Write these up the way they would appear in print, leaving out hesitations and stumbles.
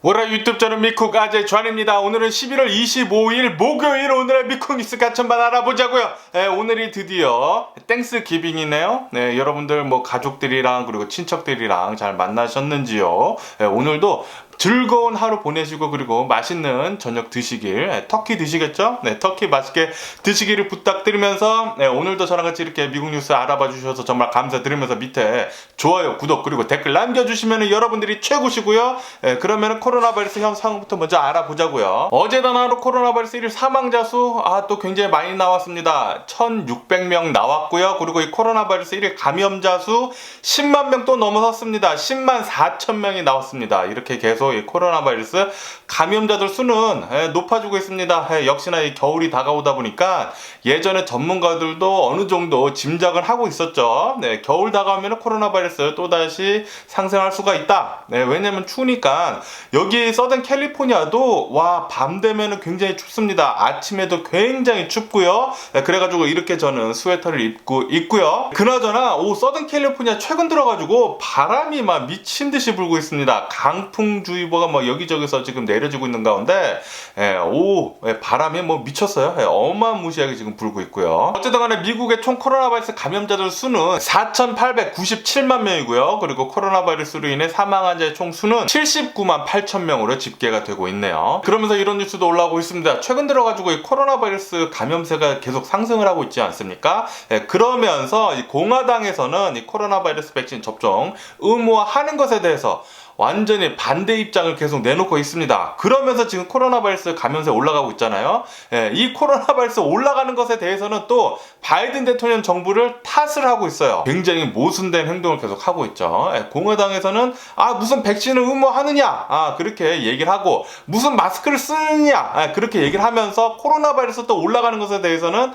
월화 유튜브 저는 미쿡 아재 존입니다. 오늘은 11월 25일 목요일 오늘의 미쿡 뉴스 가천반 알아보자고요. 오늘이 드디어 땡스 기빙이네요. 네, 여러분들 뭐 가족들이랑 그리고 친척들이랑 잘 만나셨는지요? 오늘도 즐거운 하루 보내시고 그리고 맛있는 저녁 드시길, 터키 드시겠죠? 네, 터키 맛있게 드시기를 부탁드리면서 오늘도 저랑 같이 이렇게 미국 뉴스 알아봐 주셔서 정말 감사드리면서 밑에 좋아요, 구독 그리고 댓글 남겨주시면 여러분들이 최고시고요. 그러면 코로나 바이러스 현상부터 먼저 알아보자고요. 어제단 하루 코로나 바이러스 1일 사망자 수 또 굉장히 많이 나왔습니다. 1600명 나왔고요. 그리고 이 코로나 바이러스 1일 감염자 수 10만 명 또 넘어섰습니다. 10만 4천 명이 나왔습니다. 이렇게 계속 이 코로나 바이러스 감염자들 수는 높아지고 있습니다. 역시나 이 겨울이 다가오다 보니까 예전에 전문가들도 어느 정도 짐작을 하고 있었죠. 네, 겨울 다가오면 코로나 바이러스 또다시 상승할 수가 있다. 네, 왜냐면 추우니까 여기 서든 캘리포니아도 밤 되면은 굉장히 춥습니다. 아침에도 굉장히 춥고요. 네, 그래가지고 이렇게 저는 스웨터를 입고 있고요. 그나저나 서든 캘리포니아 최근 들어가지고 바람이 막 미친 듯이 불고 있습니다. 강풍주의보가 뭐 여기저기서 지금 내려지고 있는 가운데 바람이 뭐 미쳤어요. 어마무시하게 지금 불고 있고요. 어쨌든 간에 미국의 총 코로나 바이러스 감염자들 수는 4,897만 명이고요. 그리고 코로나 바이러스로 인해 사망한 자의 총 수는 79만 8천 명으로 집계가 되고 있네요. 그러면서 이런 뉴스도 올라오고 있습니다. 최근 들어가지고 이 코로나 바이러스 감염세가 계속 상승을 하고 있지 않습니까? 그러면서 이 공화당에서는 이 코로나 바이러스 백신 접종 의무화하는 것에 대해서 완전히 반대 입장을 계속 내놓고 있습니다. 그러면서 지금 코로나 바이러스 감염세 올라가고 있잖아요. 이 코로나 바이러스 올라가는 것에 대해서는 또 바이든 대통령 정부를 탓을 하고 있어요. 굉장히 모순된 행동을 계속 하고 있죠. 공화당에서는 무슨 백신을 의무화하느냐 그렇게 얘기를 하고 무슨 마스크를 쓰느냐 그렇게 얘기를 하면서 코로나 바이러스 또 올라가는 것에 대해서는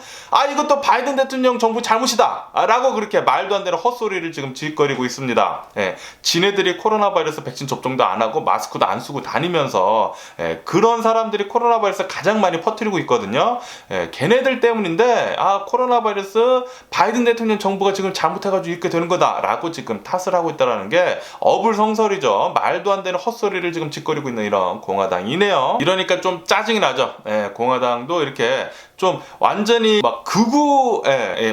이것도 바이든 대통령 정부 잘못이다 라고 그렇게 말도 안 되는 헛소리를 지금 짓거리고 있습니다. 지네들이 코로나 바이러스 백신 접종도 안 하고 마스크도 안 쓰고 다니면서 그런 사람들이 코로나 바이러스 가장 많이 퍼뜨리고 있거든요. 걔네들 때문인데 코로나 바이러스 바이든 대통령 정부가 지금 잘못해가지고 이렇게 되는 거다라고 지금 탓을 하고 있다는 게 어불성설이죠. 말도 안 되는 헛소리를 지금 짓거리고 있는 이런 공화당이네요. 이러니까 좀 짜증이 나죠. 공화당도 이렇게 좀 완전히 막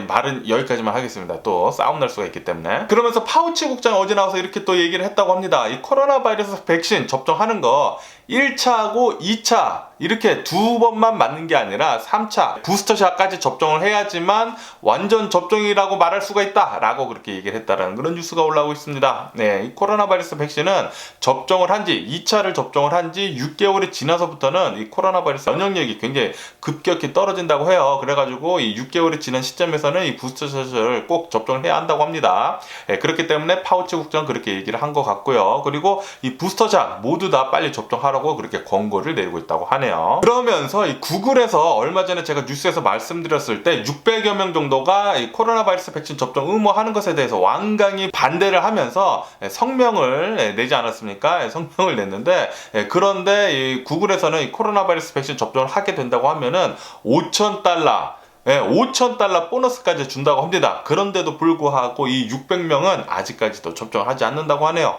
말은 여기까지만 하겠습니다. 또 싸움 날 수가 있기 때문에. 그러면서 파우치 국장 어제 나와서 이렇게 또 얘기를 했다고 합니다. 이 코로나 바이러스 백신 접종하는 거 1차하고 2차 이렇게 두 번만 맞는 게 아니라 3차 부스터샷까지 접종을 해야지만 완전 접종이라고 말할 수가 있다 라고 그렇게 얘기를 했다라는 그런 뉴스가 올라오고 있습니다. 이 코로나 바이러스 백신은 접종을 한지 2차를 접종을 한지 6개월이 지나서부터는 이 코로나 바이러스 면역력이 굉장히 급격히 떨어진다고 해요. 그래가지고 이 6개월이 지난 시점에서는 이 부스터샷을 꼭 접종을 해야 한다고 합니다. 그렇기 때문에 파우치 국장은 그렇게 얘기를 한 것 같고요. 그리고 이 부스터샷 모두 다 빨리 접종하라고 그렇게 권고를 내리고 있다고 하네요. 그러면서 이 구글에서 얼마 전에 제가 뉴스에서 말씀드렸을 때 600여 명 정도가 이 코로나 바이러스 백신 접종 의무화하는 것에 대해서 완강히 반대를 하면서 성명을 내지 않았습니까? 성명을 냈는데 그런데 이 구글에서는 이 코로나 바이러스 백신 접종을 하게 된다고 하면은 $5,000 $5,000 보너스까지 준다고 합니다. 그런데도 불구하고 이 600명은 아직까지도 접종을 하지 않는다고 하네요.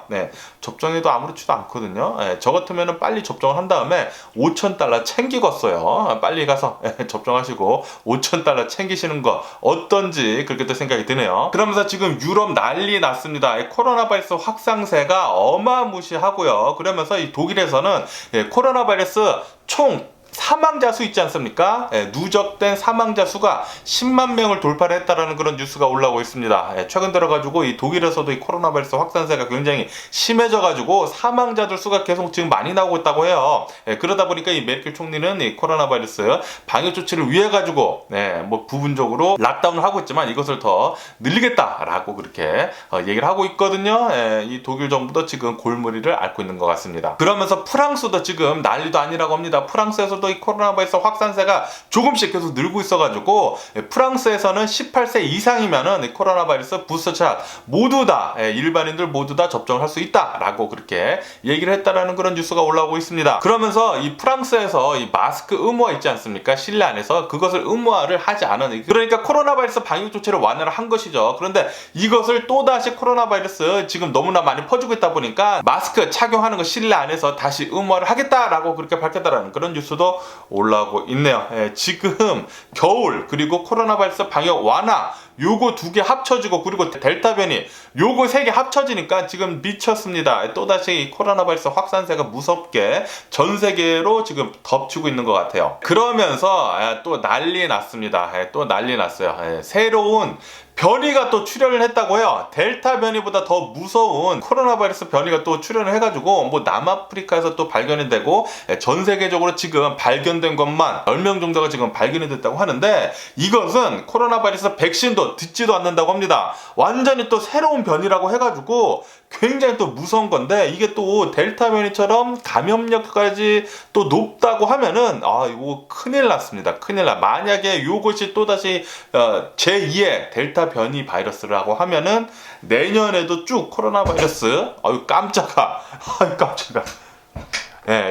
접종해도 아무렇지도 않거든요. 저 같으면 빨리 접종을 한 다음에 $5,000 챙기겠어요. 빨리 가서 접종하시고 $5,000 챙기시는 거 어떤지 그렇게 또 생각이 드네요. 그러면서 지금 유럽 난리 났습니다. 코로나 바이러스 확산세가 어마무시하고요. 그러면서 이 독일에서는 코로나 바이러스 총 사망자 수 있지 않습니까? 누적된 사망자 수가 10만 명을 돌파를 했다라는 그런 뉴스가 올라오고 있습니다. 최근 들어가지고 이 독일에서도 이 코로나 바이러스 확산세가 굉장히 심해져가지고 사망자들 수가 계속 지금 많이 나오고 있다고 해요. 그러다 보니까 이 메르켈 총리는 이 코로나 바이러스 방역 조치를 위해 가지고 뭐 부분적으로 락다운을 하고 있지만 이것을 더 늘리겠다라고 그렇게 얘기를 하고 있거든요. 이 독일 정부도 지금 골머리를 앓고 있는 것 같습니다. 그러면서 프랑스도 지금 난리도 아니라고 합니다. 프랑스에서도 이 이 코로나 바이러스 확산세가 조금씩 계속 늘고 있어가지고 프랑스에서는 18세 이상이면은 이 코로나 바이러스 부스터샷 모두 다 일반인들 모두 다 접종을 할 수 있다라고 그렇게 얘기를 했다라는 그런 뉴스가 올라오고 있습니다. 그러면서 이 프랑스에서 이 마스크 의무화 있지 않습니까? 실내 안에서 그것을 의무화를 하지 않은, 그러니까 코로나 바이러스 방역 조치를 완화를 한 것이죠. 그런데 이것을 또다시 코로나 바이러스 지금 너무나 많이 퍼지고 있다 보니까 마스크 착용하는 거 실내 안에서 다시 의무화를 하겠다라고 그렇게 밝혔다라는 그런 뉴스도 올라오고 있네요. 지금 겨울 그리고 코로나 바이러스 방역 완화 요거 두 개 합쳐지고 그리고 델타 변이 요거 세 개 합쳐지니까 지금 미쳤습니다. 또다시 이 코로나 바이러스 확산세가 무섭게 전 세계로 지금 덮치고 있는 것 같아요. 그러면서 또 난리 났습니다. 또 난리 났어요. 새로운 변이가 또 출현을 했다고 해요. 델타 변이보다 더 무서운 코로나 바이러스 변이가 또 출현을 해가지고 뭐 남아프리카에서 또 발견이 되고 전 세계적으로 지금 발견된 것만 10명 정도가 지금 발견이 됐다고 하는데, 이것은 코로나 바이러스 백신도 듣지도 않는다고 합니다. 완전히 또 새로운 변이라고 해가지고 굉장히 또 무서운 건데, 이게 또 델타 변이처럼 감염력까지 또 높다고 하면은 이거 큰일 났습니다. 큰일 나. 만약에 이것이 또다시 제2의 델타 변이 바이러스라고 하면은 내년에도 쭉 코로나 바이러스 깜짝아.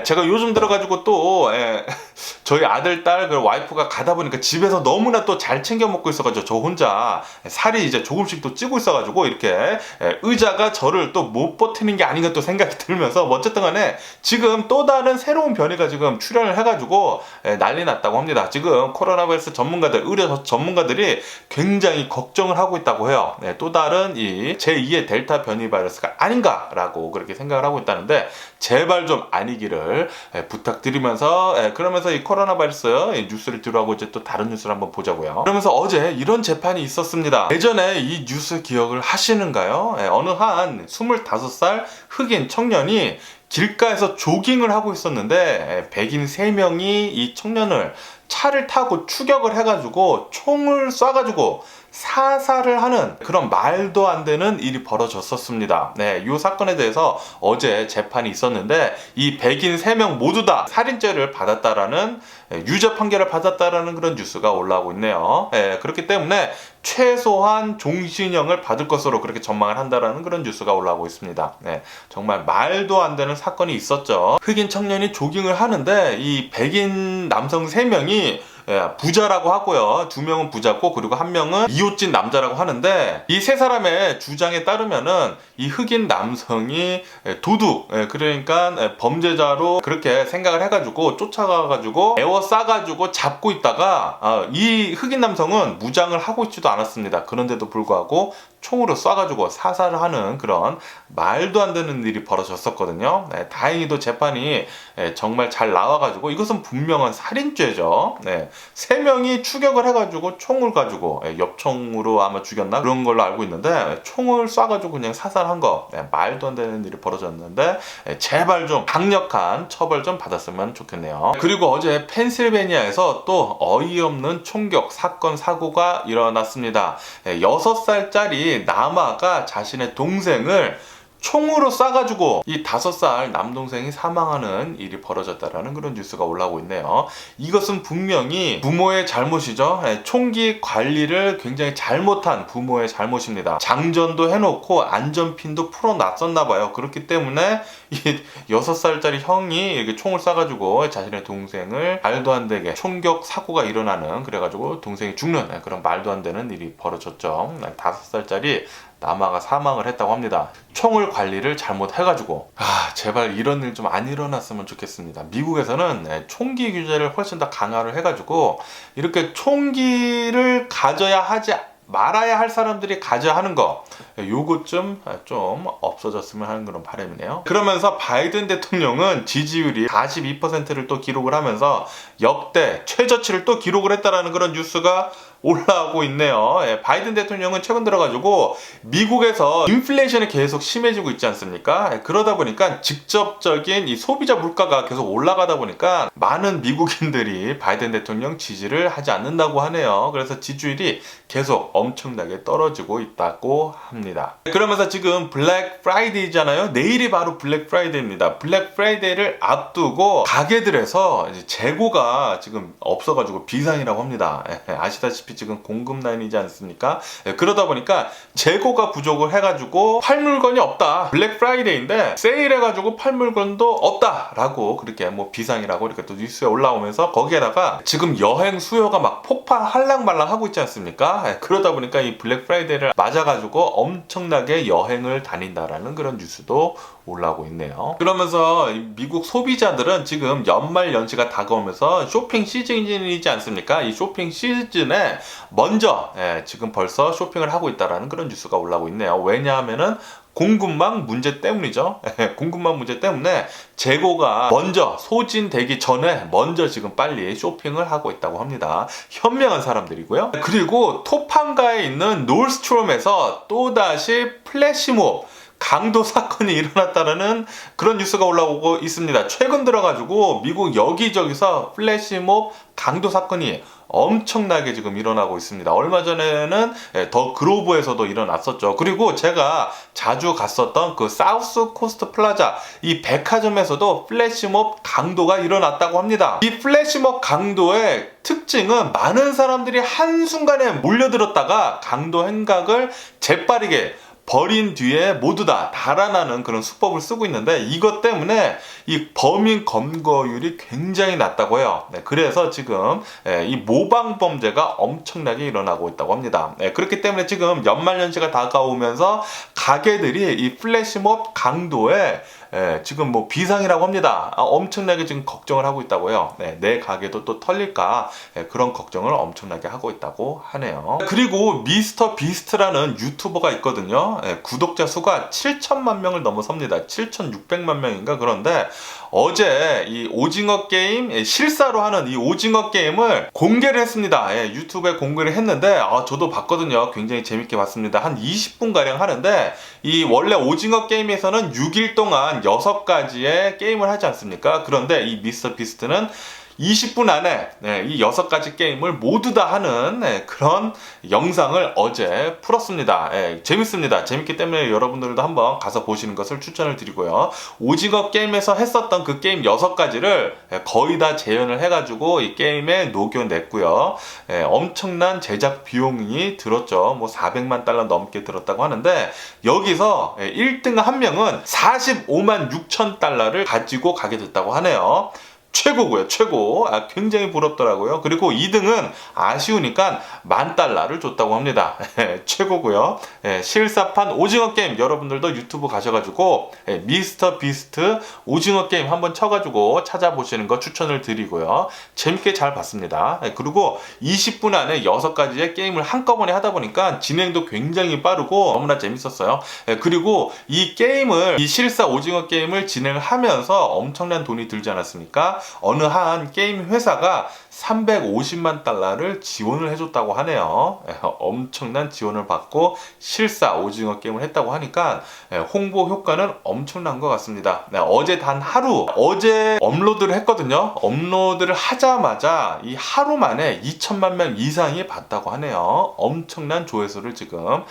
제가 요즘 들어가지고 또 저희 아들, 딸, 그 와이프가 가다 보니까 집에서 너무나 또 잘 챙겨 먹고 있어가지고 저 혼자 살이 이제 조금씩 또 찌고 있어가지고 이렇게 의자가 저를 또 못 버티는 게 아닌가 또 생각이 들면서, 어쨌든 간에 지금 또 다른 새로운 변이가 지금 출현을 해가지고 난리 났다고 합니다. 지금 코로나 바이러스 전문가들, 의료 전문가들이 굉장히 걱정을 하고 있다고 해요. 또 다른 이 제2의 델타 변이 바이러스가 아닌가라고 그렇게 생각을 하고 있다는데, 제발 좀 아니기를 부탁드리면서, 그러면서 이 코로나 바이러스 뉴스를 들어가고 이제 또 다른 뉴스를 한번 보자고요. 그러면서 어제 이런 재판이 있었습니다. 예전에 이 뉴스 기억을 하시는가요? 어느 한 25살 흑인 청년이 길가에서 조깅을 하고 있었는데 백인 3명이 이 청년을 차를 타고 추격을 해가지고 총을 쏴가지고 사살을 하는 그런 말도 안 되는 일이 벌어졌었습니다. 이 사건에 대해서 어제 재판이 있었는데, 이 백인 3명 모두 다 살인죄를 받았다라는, 유죄 판결을 받았다라는 그런 뉴스가 올라오고 있네요. 그렇기 때문에 최소한 종신형을 받을 것으로 그렇게 전망을 한다라는 그런 뉴스가 올라오고 있습니다. 정말 말도 안 되는 사건이 있었죠. 흑인 청년이 조깅을 하는데 이 백인 남성 3명이 부자라고 하고요. 2명은 부자고 그리고 1명은 이웃집 남자라고 하는데, 이 세 사람의 주장에 따르면은 이 흑인 남성이 도둑, 그러니까 범죄자로 그렇게 생각을 해가지고 쫓아가가지고 에워싸가지고 잡고 있다가 이 흑인 남성은 무장을 하고 있지도 않았습니다. 그런데도 불구하고 총으로 쏴가지고 사살을 하는 그런 말도 안 되는 일이 벌어졌었거든요. 다행히도 재판이 정말 잘 나와가지고 이것은 분명한 살인죄죠. 3명이 추격을 해가지고 총을 가지고 엽총으로 아마 죽였나 그런 걸로 알고 있는데, 총을 쏴가지고 그냥 사살한 거 말도 안 되는 일이 벌어졌는데, 제발 좀 강력한 처벌 좀 받았으면 좋겠네요. 그리고 어제 펜실베니아에서 또 어이없는 총격 사건 사고가 일어났습니다. 6살짜리 남아가 자신의 동생을 총으로 쏴가지고 이 5살 남동생이 사망하는 일이 벌어졌다라는 그런 뉴스가 올라오고 있네요. 이것은 분명히 부모의 잘못이죠. 총기 관리를 굉장히 잘못한 부모의 잘못입니다. 장전도 해놓고 안전핀도 풀어놨었나 봐요. 그렇기 때문에 이 6살짜리 형이 이렇게 총을 쏴가지고 자신의 동생을 말도 안 되게 총격 사고가 일어나는, 그래가지고 동생이 죽는 그런 말도 안 되는 일이 벌어졌죠. 5살짜리 남아가 사망을 했다고 합니다. 총을 관리를 잘못해가지고. 제발 이런 일 좀 안 일어났으면 좋겠습니다. 미국에서는 총기 규제를 훨씬 더 강화를 해가지고 이렇게 총기를 가져야 하지 말아야 할 사람들이 가져야 하는 거, 요것 좀 없어졌으면 하는 그런 바람이네요. 그러면서 바이든 대통령은 지지율이 42%를 또 기록을 하면서 역대 최저치를 또 기록을 했다라는 그런 뉴스가 올라오고 있네요. 바이든 대통령은 최근 들어가지고 미국에서 인플레이션이 계속 심해지고 있지 않습니까? 그러다 보니까 직접적인 이 소비자 물가가 계속 올라가다 보니까 많은 미국인들이 바이든 대통령 지지를 하지 않는다고 하네요. 그래서 지지율이 계속 엄청나게 떨어지고 있다고 합니다. 그러면서 지금 블랙 프라이데이잖아요. 내일이 바로 블랙 프라이데이입니다. 블랙 프라이데이를 앞두고 가게들에서 이제 재고가 지금 없어가지고 비상이라고 합니다. 아시다시피 지금 공급 라인이지 않습니까? 그러다 보니까 재고가 부족을 해가지고 팔 물건이 없다. 블랙 프라이데이인데 세일해가지고 팔 물건도 없다라고 그렇게 뭐 비상이라고 이렇게 또 뉴스에 올라오면서 거기에다가 지금 여행 수요가 막 폭발 할랑말랑 하고 있지 않습니까? 그러다 보니까 이 블랙 프라이데이를 맞아가지고 엄청나게 여행을 다닌다라는 그런 뉴스도 올라오고 있네요. 그러면서 미국 소비자들은 지금 연말 연시가 다가오면서 쇼핑 시즌이지 않습니까? 이 쇼핑 시즌에 먼저 지금 벌써 쇼핑을 하고 있다라는 그런 뉴스가 올라오고 있네요. 왜냐하면은 공급망 문제 때문이죠. 공급망 문제 때문에 재고가 먼저 소진되기 전에 먼저 지금 빨리 쇼핑을 하고 있다고 합니다. 현명한 사람들이고요. 그리고 토판가에 있는 놀스트롬에서 또다시 플래시몹 강도 사건이 일어났다는 그런 뉴스가 올라오고 있습니다. 최근 들어가지고 미국 여기저기서 플래시몹 강도 사건이 엄청나게 지금 일어나고 있습니다. 얼마 전에는 더 그로브에서도 일어났었죠. 그리고 제가 자주 갔었던 그 사우스 코스트 플라자 이 백화점에서도 플래시몹 강도가 일어났다고 합니다. 이 플래시몹 강도의 특징은 많은 사람들이 한순간에 몰려들었다가 강도 행각을 재빠르게 버린 뒤에 모두 다 달아나는 그런 수법을 쓰고 있는데 이것 때문에 이 범인 검거율이 굉장히 낮다고 해요. 그래서 지금 이 모방 범죄가 엄청나게 일어나고 있다고 합니다. 그렇기 때문에 지금 연말연시가 다가오면서 가게들이 이 플래시몹 강도에 지금 뭐 비상이라고 합니다. 엄청나게 지금 걱정을 하고 있다고 해요. 내 가게도 또 털릴까 그런 걱정을 엄청나게 하고 있다고 하네요. 그리고 미스터 비스트라는 유튜버가 있거든요. 구독자 수가 7천만 명을 넘어섭니다. 7,600만 명인가. 그런데 어제 이 오징어 게임 실사로 하는 이 오징어 게임을 공개를 했습니다. 유튜브에 공개를 했는데 저도 봤거든요. 굉장히 재밌게 봤습니다. 한 20분 가량 하는데 이 원래 오징어 게임에서는 6일 동안 6가지의 게임을 하지 않습니까? 그런데 이 미스터 비스트는 20분 안에 이 6가지 게임을 모두 다 하는 그런 영상을 어제 풀었습니다. 재밌습니다. 재밌기 때문에 여러분들도 한번 가서 보시는 것을 추천을 드리고요. 오징어 게임에서 했었던 그 게임 6가지를 거의 다 재현을 해가지고 이 게임에 녹여냈고요. 엄청난 제작 비용이 들었죠. 뭐 400만 달러 넘게 들었다고 하는데 여기서 1등 한 명은 45만 6천 달러를 가지고 가게 됐다고 하네요. 최고고요, 최고. 굉장히 부럽더라고요. 그리고 2등은 아쉬우니까 $10,000를 줬다고 합니다. 최고고요. 실사판 오징어 게임 여러분들도 유튜브 가셔가지고 미스터 비스트 오징어 게임 한번 쳐가지고 찾아보시는 거 추천을 드리고요. 재밌게 잘 봤습니다. 그리고 20분 안에 6가지의 게임을 한꺼번에 하다 보니까 진행도 굉장히 빠르고 너무나 재밌었어요. 그리고 이 게임을 이 실사 오징어 게임을 진행을 하면서 엄청난 돈이 들지 않았습니까? 어느 한 게임 회사가 350만 달러를 지원을 해줬다고 하네요. 엄청난 지원을 받고 실사 오징어 게임을 했다고 하니까 홍보 효과는 엄청난 것 같습니다. 어제 단 하루 어제 업로드를 했거든요. 업로드를 하자마자 이 하루 만에 2천만 명 이상이 봤다고 하네요. 엄청난 조회수를 지금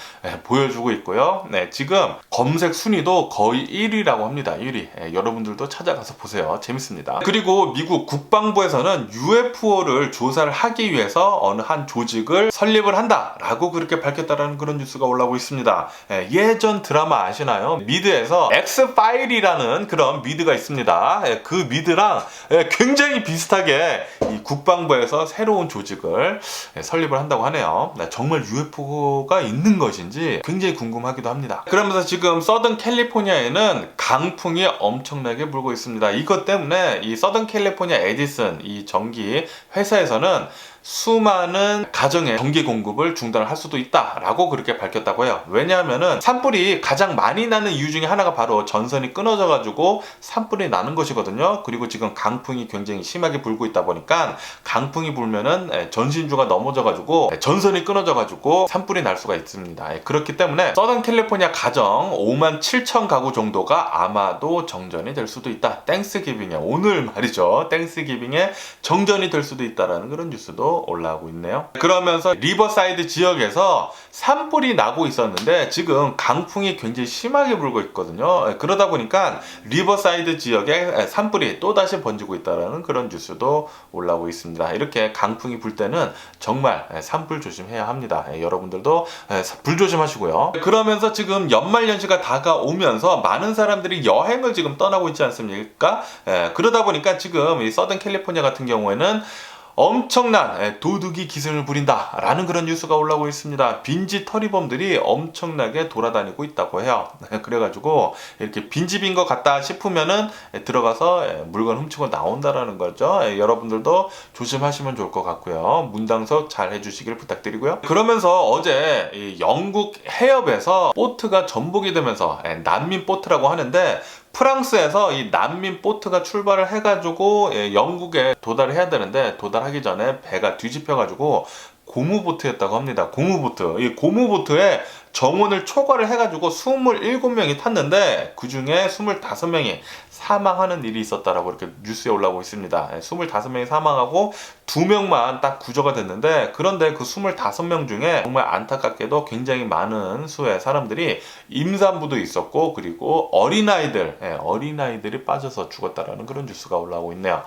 보여주고 있고요. 지금 검색 순위도 거의 1위라고 합니다. 1위. 여러분들도 찾아가서 보세요. 재밌습니다. 그리고 미국 국방부에서는 UFO를 조사를 하기 위해서 어느 한 조직을 설립을 한다라고 그렇게 밝혔다라는 그런 뉴스가 올라오고 있습니다. 예전 드라마 아시나요? 미드에서 엑스파일이라는 그런 미드가 있습니다. 그 미드랑 굉장히 비슷하게 이 국방부에서 새로운 조직을 설립을 한다고 하네요. 정말 UFO가 있는 것인지 굉장히 궁금하기도 합니다. 그러면서 지금 서던 캘리포니아에는 강풍이 엄청나게 불고 있습니다. 이것 때문에 이 서던 캘리포니아 에디슨 이 전기 회사에서는 수많은 가정의 전기 공급을 중단을 할 수도 있다라고 그렇게 밝혔다고 해요. 왜냐하면은 산불이 가장 많이 나는 이유 중에 하나가 바로 전선이 끊어져 가지고 산불이 나는 것이거든요. 그리고 지금 강풍이 굉장히 심하게 불고 있다 보니까 강풍이 불면은 전신주가 넘어져 가지고 전선이 끊어져 가지고 산불이 날 수가 있습니다. 그렇기 때문에 서던 캘리포니아 가정 5만 7천 가구 정도가 아마도 정전이 될 수도 있다. 땡스기빙에 오늘 말이죠. 땡스기빙에 정전이 될 수도 있다라는 그런 뉴스도 올라오고 있네요. 그러면서 리버사이드 지역에서 산불이 나고 있었는데 지금 강풍이 굉장히 심하게 불고 있거든요. 그러다 보니까 리버사이드 지역에 산불이 또다시 번지고 있다는 그런 뉴스도 올라오고 있습니다. 이렇게 강풍이 불 때는 정말 산불 조심해야 합니다. 여러분들도 불 조심하시고요. 그러면서 지금 연말연시가 다가오면서 많은 사람들이 여행을 지금 떠나고 있지 않습니까? 그러다 보니까 지금 이 서던 캘리포니아 같은 경우에는 엄청난 도둑이 기승을 부린다라는 그런 뉴스가 올라오고 있습니다. 빈지 털이범들이 엄청나게 돌아다니고 있다고 해요. 그래가지고 이렇게 빈집인 것 같다 싶으면은 들어가서 물건 훔치고 나온다라는 거죠. 여러분들도 조심하시면 좋을 것 같고요. 문당석 잘 해주시길 부탁드리고요. 그러면서 어제 이 영국 해협에서 보트가 전복이 되면서 난민 보트라고 하는데 프랑스에서 이 난민 보트가 출발을 해가지고 영국에 도달을 해야 되는데 도달하기 전에 배가 뒤집혀가지고 고무보트였다고 합니다. 고무보트. 이 고무보트에 정원을 초과를 해가지고 27명이 탔는데 그 중에 25명이 사망하는 일이 있었다라고 이렇게 뉴스에 올라오고 있습니다. 25명이 사망하고 2명만 딱 구조가 됐는데 그런데 그 25명 중에 정말 안타깝게도 굉장히 많은 수의 사람들이 임산부도 있었고 그리고 어린아이들이 빠져서 죽었다라는 그런 뉴스가 올라오고 있네요.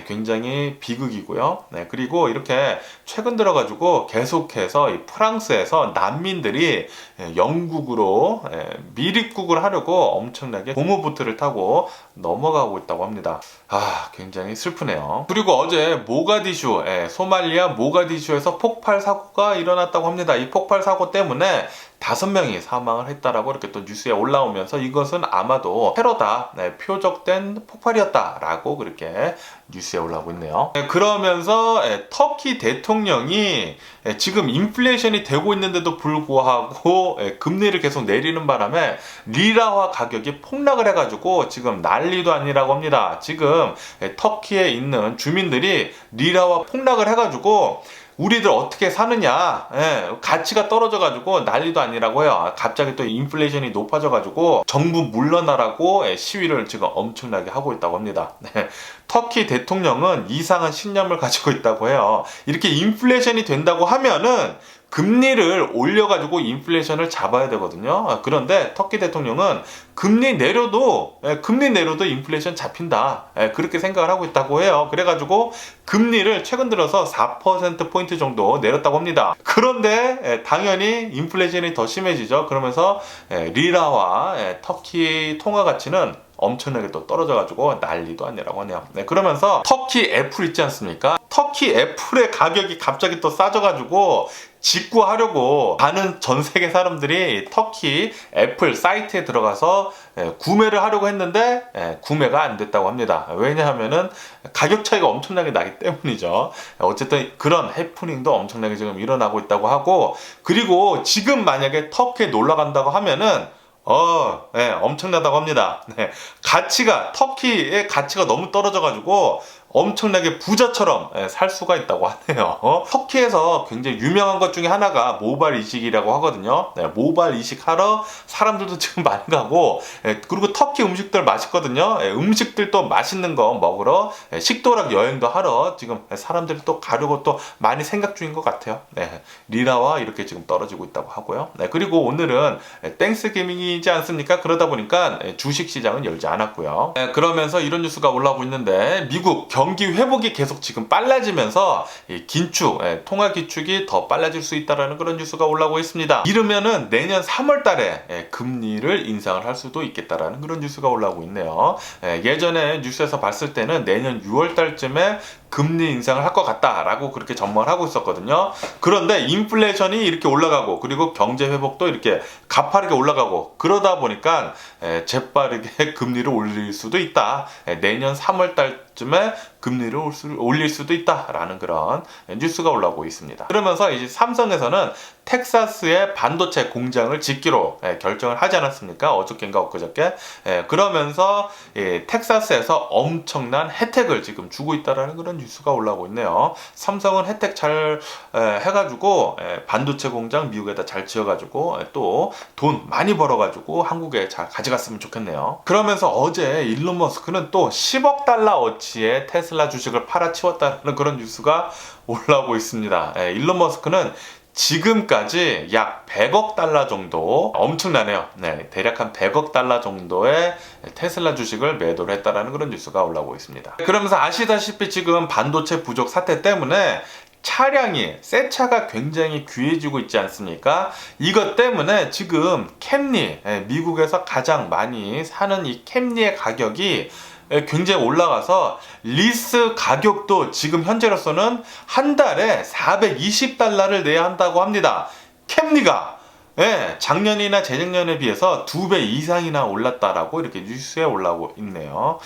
굉장히 비극이고요. 그리고 이렇게 최근 들어가지고 계속해서 이 프랑스에서 난민들이 영국으로 밀입국을 하려고 엄청나게 고무보트를 타고 넘어가고 있다고 합니다. 굉장히 슬프네요. 그리고 어제 모가디슈, 소말리아 모가디슈에서 폭발 사고가 일어났다고 합니다. 이 폭발 사고 때문에 5명이 사망을 했다라고 이렇게 또 뉴스에 올라오면서 이것은 아마도 테러다, 표적된 폭발이었다라고 그렇게 뉴스에 올라오고 있네요. 그러면서 터키 대통령이 지금 인플레이션이 되고 있는데도 불구하고 금리를 계속 내리는 바람에 리라화 가격이 폭락을 해가지고 지금 난리도 아니라고 합니다. 지금 터키에 있는 주민들이 리라화 폭락을 해가지고 우리들 어떻게 사느냐, 가치가 떨어져가지고 난리도 아니라고 해요. 갑자기 또 인플레이션이 높아져가지고 정부 물러나라고 시위를 지금 엄청나게 하고 있다고 합니다. 터키 대통령은 이상한 신념을 가지고 있다고 해요. 이렇게 인플레이션이 된다고 하면은 금리를 올려가지고 인플레이션을 잡아야 되거든요. 그런데 터키 대통령은 금리 내려도 인플레이션 잡힌다. 그렇게 생각을 하고 있다고 해요. 그래가지고 금리를 최근 들어서 4%포인트 정도 내렸다고 합니다. 그런데 당연히 인플레이션이 더 심해지죠. 그러면서 리라와 터키 통화 가치는 엄청나게 또 떨어져가지고 난리도 아니라고 하네요. 그러면서 터키 애플 있지 않습니까? 터키 애플의 가격이 갑자기 또 싸져가지고 직구하려고 가는 전 세계 사람들이 터키 애플 사이트에 들어가서 구매를 하려고 했는데 구매가 안 됐다고 합니다. 왜냐하면은 가격 차이가 엄청나게 나기 때문이죠. 어쨌든 그런 해프닝도 엄청나게 지금 일어나고 있다고 하고, 그리고 지금 만약에 터키에 놀러 간다고 하면은 엄청나다고 합니다. 터키의 가치가 너무 떨어져가지고 엄청나게 부자처럼 살 수가 있다고 하네요. 터키에서 굉장히 유명한 것 중에 하나가 모발 이식이라고 하거든요. 모발 이식하러 사람들도 지금 많이 가고, 그리고 터키 음식들 맛있거든요. 음식들도 맛있는 거 먹으러 식도락 여행도 하러 지금 사람들이 또 가려고 또 많이 생각 중인 것 같아요. 리라와 이렇게 지금 떨어지고 있다고 하고요. 그리고 오늘은 땡스기빙이지 않습니까? 그러다 보니까 주식시장은 열지 않았고요. 그러면서 이런 뉴스가 올라오고 있는데, 미국 경기 회복이 계속 지금 빨라지면서 긴축, 통화 기축이 더 빨라질 수 있다는 그런 뉴스가 올라오고 있습니다. 이르면은 내년 3월 달에 금리를 인상을 할 수도 있겠다라는 그런 뉴스가 올라오고 있네요. 예전에 뉴스에서 봤을 때는 내년 6월 달쯤에 금리 인상을 할 것 같다라고 그렇게 전망을 하고 있었거든요. 그런데 인플레이션이 이렇게 올라가고, 그리고 경제 회복도 이렇게 가파르게 올라가고, 그러다 보니까 재빠르게 금리를 올릴 수도 있다. 내년 3월 달쯤에 금리를 올릴 수도 있다라는 그런 뉴스가 올라오고 있습니다. 그러면서 이제 삼성에서는 텍사스에 반도체 공장을 짓기로 결정을 하지 않았습니까? 어저께인가 엊그저께. 그러면서 텍사스에서 엄청난 혜택을 지금 주고 있다라는 그런 뉴스가 올라오고 있네요. 삼성은 혜택 잘 해가지고 반도체 공장 미국에다 잘 지어가지고 또 돈 많이 벌어가지고 한국에 잘 가져갔으면 좋겠네요. 그러면서 어제 일론 머스크는 또 10억 달러 어치의 테슬라 주식을 팔아치웠다는 그런 뉴스가 올라오고 있습니다. 일론 머스크는 지금까지 약 100억 달러 정도, 엄청나네요. 대략 한 100억 달러 정도의 테슬라 주식을 매도를 했다라는 그런 뉴스가 올라오고 있습니다. 그러면서 아시다시피 지금 반도체 부족 사태 때문에 차량이, 새 차가 굉장히 귀해지고 있지 않습니까? 이것 때문에 지금 캠리, 미국에서 가장 많이 사는 이 캠리의 가격이 굉장히 올라가서 리스 가격도 지금 현재로서는 한 달에 420달러를 내야 한다고 합니다. 캠리가 작년이나 재작년에 비해서 2배 이상이나 올랐다라고 이렇게 뉴스에 올라오고 있네요.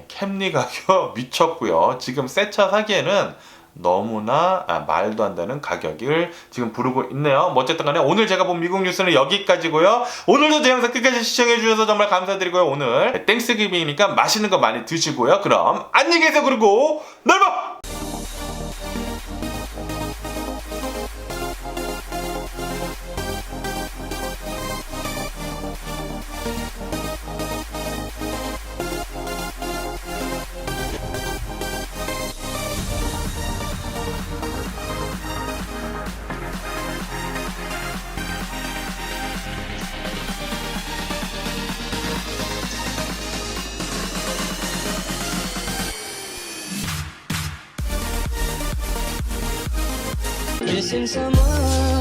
캠리 가격 미쳤고요. 지금 새 차 사기에는 너무나 말도 안 되는 가격을 지금 부르고 있네요. 뭐 어쨌든 간에 오늘 제가 본 미국 뉴스는 여기까지고요. 오늘도 제 영상 끝까지 시청해 주셔서 정말 감사드리고요. 오늘 땡스기빙이니까 맛있는 거 많이 드시고요. 그럼 안녕히 계세요. 그리고 넓어! Missing someone